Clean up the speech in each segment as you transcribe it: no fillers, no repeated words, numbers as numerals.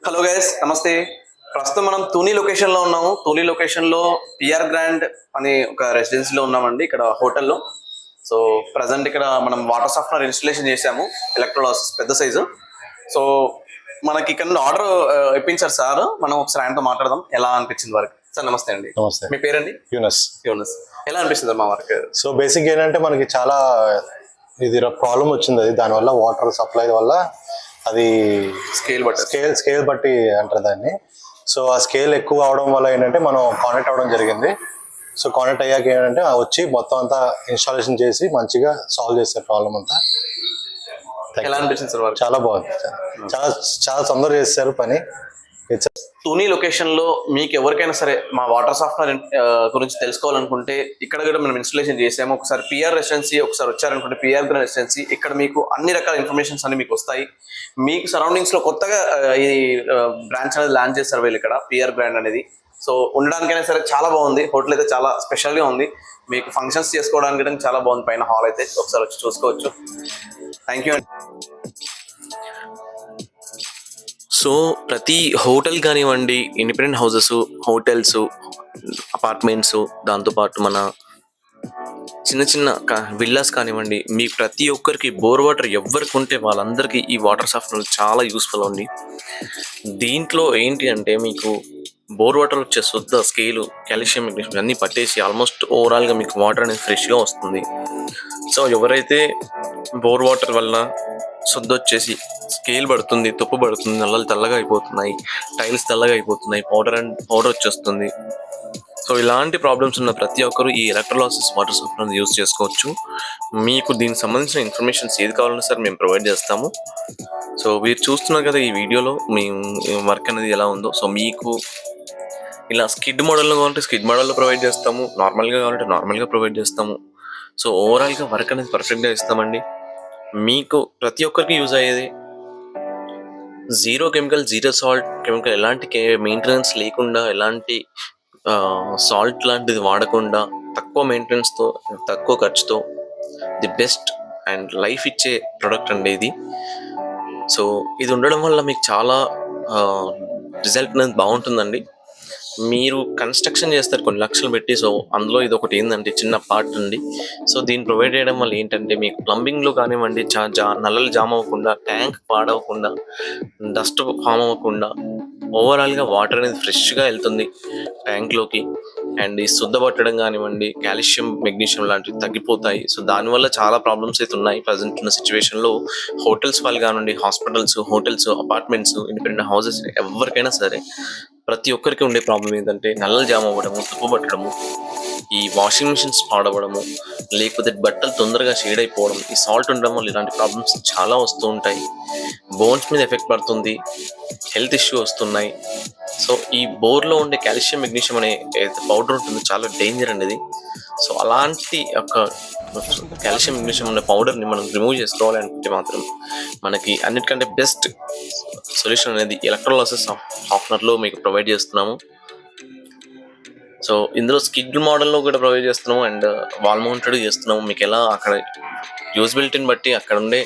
Hello guys, నమస్తే. ప్రస్తుతం మనం తుని లొకేషన్ లో ఉన్నాము. తుని లొకేషన్ లో పిఆర్ గ్రాండ్ అనే ఒక రెసిడెన్సీలో ఉన్నామండి, ఇక్కడ హోటల్లో. సో ప్రజెంట్ ఇక్కడ మనం వాటర్ సాఫ్ట్నర్ ఇన్స్టలేషన్ చేసాము, ఎలక్ట్రోలాసిస్ పెద్ద సైజు. సో మనకి ఇక్కడ నుండి ఆర్డర్ ఇప్పించారు సార్. మనం ఒకసారి ఆయనతో మాట్లాడదాం, ఎలా అనిపించింది వర్క్. సార్ నమస్తే అండి. నమస్తే. మీ పేరండి? యూనస్. యూనస్. ఎలా అనిపిస్తుంది మా వర్క్? సో బేసిక్ ఏంటంటే మనకి చాలా ఇది ప్రాబ్లం వచ్చింది. అది దానివల్ల వాటర్ సప్లై వల్ల అది స్కేల్ బట్టి అంటారు దాన్ని. సో ఆ స్కేల్ ఎక్కువ అవడం వల్ల ఏంటంటే మనం కాంటాక్ట్ అవ్వడం జరిగింది. సో కాంటాక్ట్ అయ్యాక ఏంటంటే వచ్చి మొత్తం అంతా ఇన్స్టాలేషన్ చేసి మంచిగా సాల్వ్ చేస్తారు ప్రాబ్లం అంతా. ఎలా అనిపించింది సార్? చాలా బాగుంది, చాలా చాలా తొందరగా చేస్తారు పని. తుని లొకేషన్ లో మీకు ఎవరికైనా సరే మా వాటర్ సాఫ్ట్వేర్ గురించి తెలుసుకోవాలనుకుంటే ఇక్కడ కూడా మనం ఇన్స్టలేషన్ చేసాము. ఒకసారి పిఆర్ రెసిడెన్సీ ఒకసారి వచ్చారనుకుంటే పిఆర్ రెసిడెన్సీ, ఇక్కడ మీకు అన్ని రకాల ఇన్ఫర్మేషన్స్ అన్ని మీకు వస్తాయి. మీకు సరౌండింగ్స్ లో కొత్తగా ఈ బ్రాంచ్ అనేది లాంచ్ చేస్తారు వీళ్ళు ఇక్కడ, పిఆర్ బ్రాండ్ అనేది. సో ఉండడానికైనా సరే చాలా బాగుంది. హోటల్ అయితే చాలా స్పెషల్ గా ఉంది. మీకు ఫంక్షన్స్ చేసుకోవడానికి చాలా బాగుంది. పైన హాల్ అయితే ఒకసారి వచ్చి చూసుకోవచ్చు. Thank you. సో ప్రతి హోటల్ కానివ్వండి, ఇండిపెండెంట్ హౌసెస్, హోటల్స్, అపార్ట్మెంట్స్, దాంతోపాటు మన చిన్న చిన్న విల్లాస్ కానివ్వండి, మీ ప్రతి ఒక్కరికి బోర్ వాటర్ ఎవరికి ఉంటే వాళ్ళందరికీ ఈ వాటర్ సాఫ్ట్వేర్ చాలా యూస్ఫుల్ ఉంది. దీంట్లో ఏంటి అంటే మీకు బోర్ వాటర్ వచ్చే శుద్ధ స్కేలు, కాల్షియం, మెగ్నీషియం అన్నీ పట్టేసి ఆల్మోస్ట్ ఓవరాల్గా మీకు వాటర్ అనేది ఫ్రెష్గా వస్తుంది. సో ఎవరైతే బోర్ వాటర్ వల్ల శుద్ధ వచ్చేసి స్కేల్ పడుతుంది, తుప్పు పడుతుంది, నల్లలు తెల్లగా అయిపోతున్నాయి, టైల్స్ తెల్లగా అయిపోతున్నాయి, పౌడర్ వచ్చేస్తుంది. సో ఇలాంటి ప్రాబ్లమ్స్ ఉన్న ప్రతి ఒక్కరు ఈ ఎలక్ట్రోలాసిస్ వాటర్ సాఫ్ట్వేర్ యూజ్ చేసుకోవచ్చు. మీకు దీనికి సంబంధించిన ఇన్ఫర్మేషన్స్ ఏది కావాలన్నా సరే మేము ప్రొవైడ్ చేస్తాము. సో మీరు చూస్తున్నారు కదా ఈ వీడియోలో మేము వర్క్ అనేది ఎలా ఉందో. సో మీకు ఇలా స్కిడ్ మోడల్లో కావాలంటే స్కిడ్ మోడల్లో ప్రొవైడ్ చేస్తాము, నార్మల్గా కావాలంటే నార్మల్గా ప్రొవైడ్ చేస్తాము. సో ఓవరాల్గా వర్క్ అనేది పర్ఫెక్ట్గా ఇస్తామండి. మీకు ప్రతి ఒక్కరికి యూజ్ అయ్యేది zero chemical, zero salt chemical, ఎలాంటి మెయింటెనెన్స్ లేకుండా, ఎలాంటి సాల్ట్ లాంటిది వాడకుండా, తక్కువ మెయింటెనెన్స్తో, తక్కువ ఖర్చుతో ది బెస్ట్ అండ్ లైఫ్ ఇచ్చే ప్రొడక్ట్ అండి ఇది. సో ఇది ఉండడం వల్ల మీకు చాలా రిజల్ట్ అనేది బాగుంటుందండి. మీరు కన్స్ట్రక్షన్ చేస్తారు కొన్ని లక్షలు పెట్టి. సో అందులో ఇది ఒకటి ఏంటంటే చిన్న పార్ట్ అండి. సో దీన్ని ప్రొవైడ్ చేయడం వల్ల ఏంటంటే మీకు ప్లంబింగ్లో కానివ్వండి, నల్లలు జామ్ అవ్వకుండా, ట్యాంక్ పాడవకుండా, డస్ట్ ఫామ్ అవ్వకుండా, ఓవరాల్గా వాటర్ అనేది ఫ్రెష్గా వెళ్తుంది ట్యాంక్లోకి. అండ్ ఈ శుద్ధ పట్టడం కానివ్వండి, కాల్షియం, మెగ్నీషియం లాంటివి తగ్గిపోతాయి. సో దానివల్ల చాలా ప్రాబ్లమ్స్ అయితే ఉన్నాయి ప్రజెంట్ ఉన్న సిచ్యువేషన్లో. హోటల్స్ వాళ్ళు కానివ్వండి, హోటల్స్, అపార్ట్మెంట్స్, ఇండిపెండెంట్ హౌసెస్, ఎవరికైనా సరే ప్రతి ఒక్కరికి ఉండే ప్రాబ్లం ఏంటంటే నల్లలు జామ్ అవ్వడము, తుప్పు పట్టడము, ఈ వాషింగ్ మిషన్స్ పాడవడము, లేకపోతే బట్టలు తొందరగా షేడ్ అయిపోవడం. ఈ సాల్ట్ ఉండడం వల్ల ఇలాంటి ప్రాబ్లమ్స్ చాలా వస్తూ ఉంటాయి. బోన్స్ మీద ఎఫెక్ట్ పడుతుంది, హెల్త్ ఇష్యూ వస్తున్నాయి. సో ఈ బోర్లో ఉండే కాల్షియం, మెగ్నీషియం అనే పౌడర్ ఉంటుంది, చాలా డేంజర్ అనేది. సో అలాంటి ఒక కాల్షియం, మెగ్నీషియం అనే పౌడర్ని మనం రిమూవ్ చేసుకోవాలి అనుకుంటే మాత్రం మనకి అన్నిటికంటే బెస్ట్ సొల్యూషన్ అనేది ఎలక్ట్రోలాసిస్ సాఫ్ట్వేర్లో మీకు ప్రొవైడ్ చేస్తున్నాము. సో ఇందులో స్కిడ్ మోడల్లో కూడా ప్రొవైడ్ చేస్తున్నాము అండ్ వాల్ మౌంటెడ్ చేస్తున్నాము. మీకు ఎలా అక్కడ యూజబిలిటీని బట్టి, అక్కడ ఉండే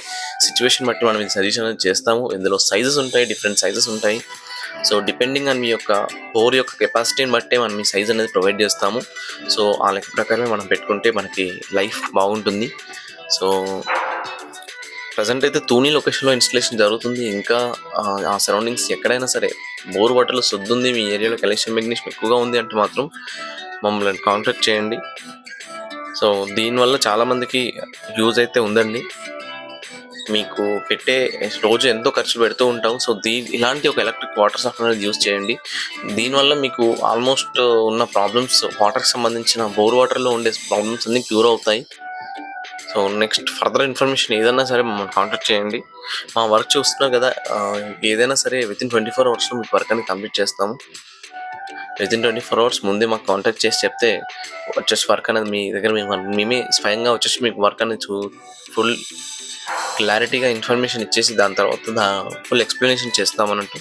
సిచ్యువేషన్ బట్టి మనం ఇది సజెషన్ అనేది చేస్తాము. ఇందులో సైజెస్ ఉంటాయి, డిఫరెంట్ సైజెస్ ఉంటాయి. సో డిపెండింగ్ ఆన్ మీ యొక్క బోర్ యొక్క కెపాసిటీని బట్టే మనం మీ సైజ్ అనేది ప్రొవైడ్ చేస్తాము. సో ఆ లెక్క ప్రకారమే మనం పెట్టుకుంటే మనకి లైఫ్ బాగుంటుంది. సో ప్రజెంట్ అయితే తుని లొకేషన్లో ఇన్స్టలేషన్ జరుగుతుంది. ఇంకా ఆ సరౌండింగ్స్ ఎక్కడైనా సరే బోర్ వాటర్లో శుద్ధి ఉంది, మీ ఏరియాలో కాల్షియం, మెగ్నీషియం ఎక్కువగా ఉంది అంటే మాత్రం మమ్మల్ని కాంటాక్ట్ చేయండి. సో దీనివల్ల చాలామందికి యూజ్ అయితే ఉందండి. మీకు పెట్టే రోజు ఎంతో ఖర్చు పెడుతూ ఉంటాం. సో ఇలాంటి ఒక ఎలక్ట్రిక్ వాటర్ సాఫ్ట్వేర్ అనేది యూజ్ చేయండి. దీనివల్ల మీకు ఆల్మోస్ట్ ఉన్న ప్రాబ్లమ్స్, వాటర్కి సంబంధించిన బోర్ వాటర్లో ఉండే ప్రాబ్లమ్స్ అన్నీ క్యూర్ అవుతాయి. సో నెక్స్ట్ ఫర్దర్ ఇన్ఫర్మేషన్ ఏదైనా సరే మమ్మల్ని కాంటాక్ట్ చేయండి. మా వర్క్ చూస్తున్నారు కదా, ఏదైనా సరే వితిన్ 24 అవర్స్లో మీకు వర్క్ అనేది కంప్లీట్ చేస్తాము. వితిన్ 24 అవర్స్ ముందే మాకు కాంటాక్ట్ చేసి చెప్తే వచ్చేసి వర్క్ అనేది మీ దగ్గర మేమే స్వయంగా వచ్చేసి మీకు వర్క్ అనేది ఫుల్ క్లారిటీగా ఇన్ఫర్మేషన్ ఇచ్చేసి దాని తర్వాత ఫుల్ ఎక్స్ప్లెనేషన్ చేస్తామన్నట్టు.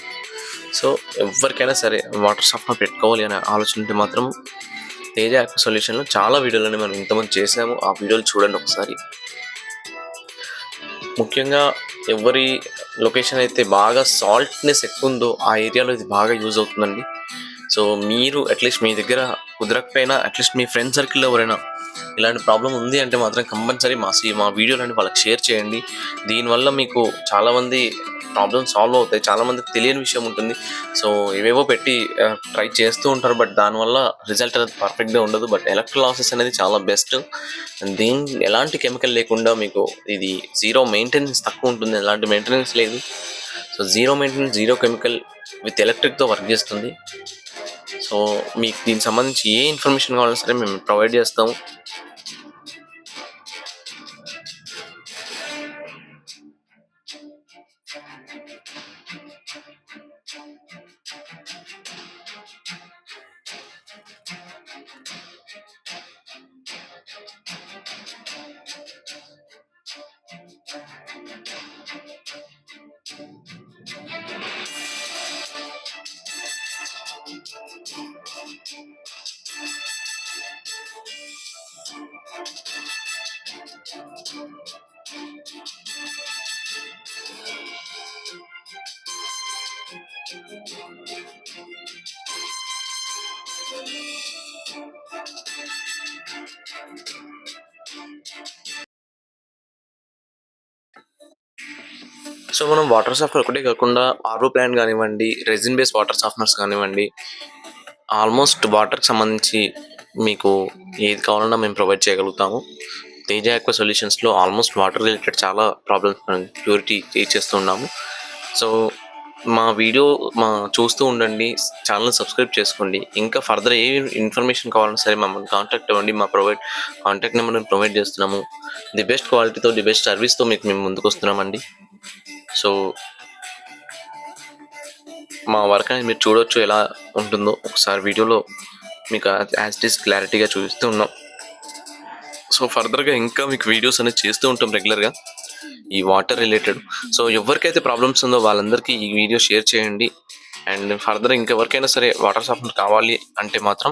సో ఎవరికైనా సరే వాటర్ సాఫ్ట్వేర్ పెట్టుకోవాలి అనే ఆలోచన ఉంటే మాత్రం తేజ యాక్వ సొల్యూషన్లో చాలా వీడియోలని మనం ఇంతమంది చేసాము. ఆ వీడియోలు చూడండి ఒకసారి. ముఖ్యంగా ఎవరి లొకేషన్ అయితే బాగా సాల్ట్‌నెస్ ఎక్కువుందో ఆ ఏరియాలో ఇది బాగా యూజ్ అవుతుందండి. సో, మీరు అట్‌లీస్ట్ మీ దగ్గర కుదరకపోయినా అట్‌లీస్ట్ మీ ఫ్రెండ్ సర్కిల్‌లో ఎవరైనా ఇలాంటి ప్రాబ్లమ్ ఉంది అంటే మాత్రం కంపల్సరీ మా వీడియోలని వాళ్ళకి షేర్ చేయండి. దీనివల్ల మీకు చాలామంది ప్రాబ్లమ్స్ సాల్వ్ అవుతాయి. చాలామందికి తెలియని విషయం ఉంటుంది. సో, ఏవేవో పెట్టి ట్రై చేస్తూ ఉంటారు. బట్ దానివల్ల రిజల్ట్ అనేది పర్ఫెక్ట్‌గా ఉండదు. బట్ ఎలక్ట్రోలాసిస్ అనేది చాలా బెస్ట్. ఎలాంటి కెమికల్ లేకుండా మీకు ఇది జీరో మెయింటెనెన్స్ తక్కువుంటుంది. ఎలాంటి మెయింటెనెన్స్ లేదు. So, zero maintenance, zero chemical with ఎలక్ట్రిక్‌తో వర్క్ చేస్తుంది. సో, మీకు దీనికి సంబంధించి ఏ ఇన్ఫర్మేషన్ కావాలన్నా సరే మేము ప్రొవైడ్ చేస్తాము. సో, మనం వాటర్ సాఫ్ట్‌వేర్ ఒకటే కాకుండా ఆర్‌ఓ ప్లాంట్ గానివ్వండి, రెసిన్ బేస్ వాటర్ సాఫ్ట్‌నర్స్ కానివ్వండి, ఆల్మోస్ట్ వాటర్‌కి సంబంధించి మీకు ఏది కావాలన్నా మేము ప్రొవైడ్ చేయగలుగుతాము. తేజ ఆక్వా సొల్యూషన్స్‌లో ఆల్మోస్ట్ వాటర్ రిలేటెడ్ చాలా ప్రాబ్లమ్స్ మనం ప్యూరిటీ చేస్తూ ఉన్నాము. సో, మా చూస్తూ ఉండండి. ఛానెల్‌ని సబ్స్క్రైబ్ చేసుకోండి. ఇంకా ఫర్దర్ ఏ ఇన్ఫర్మేషన్ కావాలన్నా సరే మమ్మల్ని కాంటాక్ట్ అవ్వండి. కాంటాక్ట్ నెంబర్‌ని ప్రొవైడ్ చేస్తున్నాము. ది బెస్ట్ క్వాలిటీతో, ది బెస్ట్ సర్వీస్‌తో మీకు మేము ముందుకొస్తున్నామండి. సో, మా వర్క్ అనేది మీరు చూడొచ్చు ఎలా ఉంటుందో. ఒకసారి వీడియోలో మీకు యాజ్ ఇట్ ఈస్ క్లారిటీగా చూపిస్తూ ఉన్నాం. సో, ఫర్దర్‌గా ఇంకా మీకు వీడియోస్ అనేది చేస్తూ ఉంటాం రెగ్యులర్‌గా. ఈ వాటర్ రిలేటెడ్. సో, ఎవరికైతే ప్రాబ్లమ్స్ ఉందో వాళ్ళందరికీ ఈ వీడియో షేర్ చేయండి. అండ్ ఫర్దర్ ఇంకెవరికైనా సరే వాటర్ సాఫ్ట్‌వేర్ కావాలి అంటే మాత్రం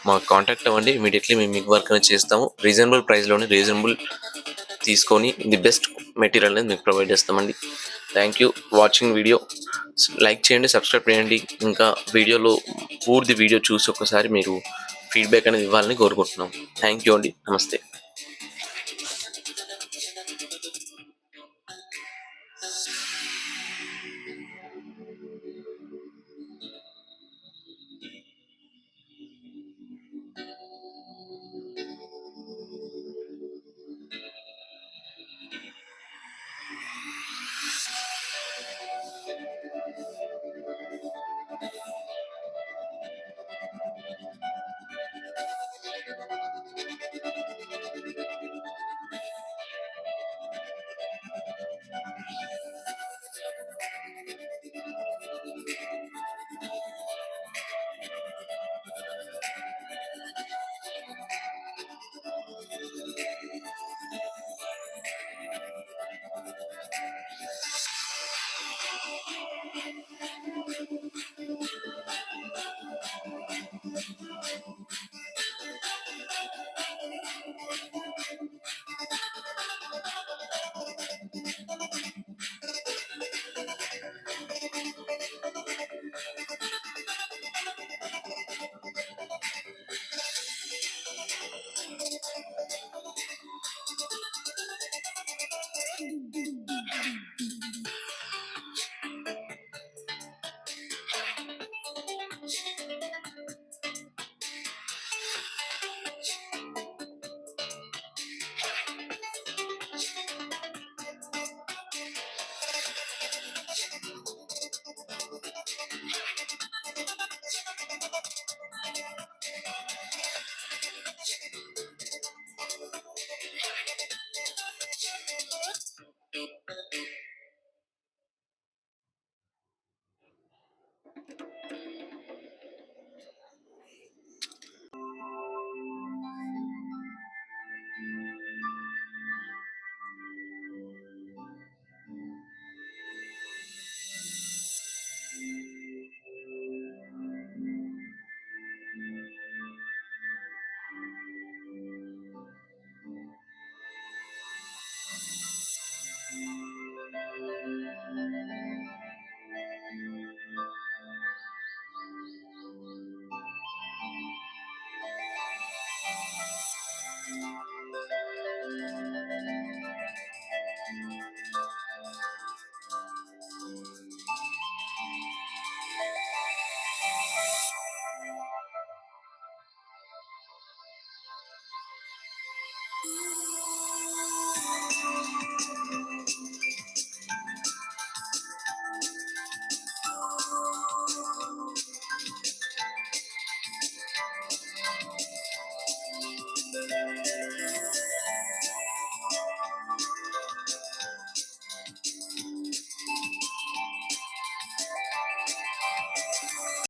మాకు కాంటాక్ట్ అవ్వండి. ఇమ్మీడియేట్‌లీ మేము మీకు వర్క్ అనేది చేస్తాము. రీజనబుల్ ప్రైస్‌లోనే తీసుకొని ది బెస్ట్ మెటీరియల్ అనేది మీకు ప్రొవైడ్ చేస్తామండి. Thank you watching video. Like చేయండి, సబ్స్క్రైబ్ చేయండి. ఇంకా పూర్తి వీడియో చూసి ఒక్కసారి మీరు ఫీడ్‌బ్యాక్ అనేది ఇవ్వాలని కోరుకుంటున్నాం. థ్యాంక్ యూ అండి. నమస్తే.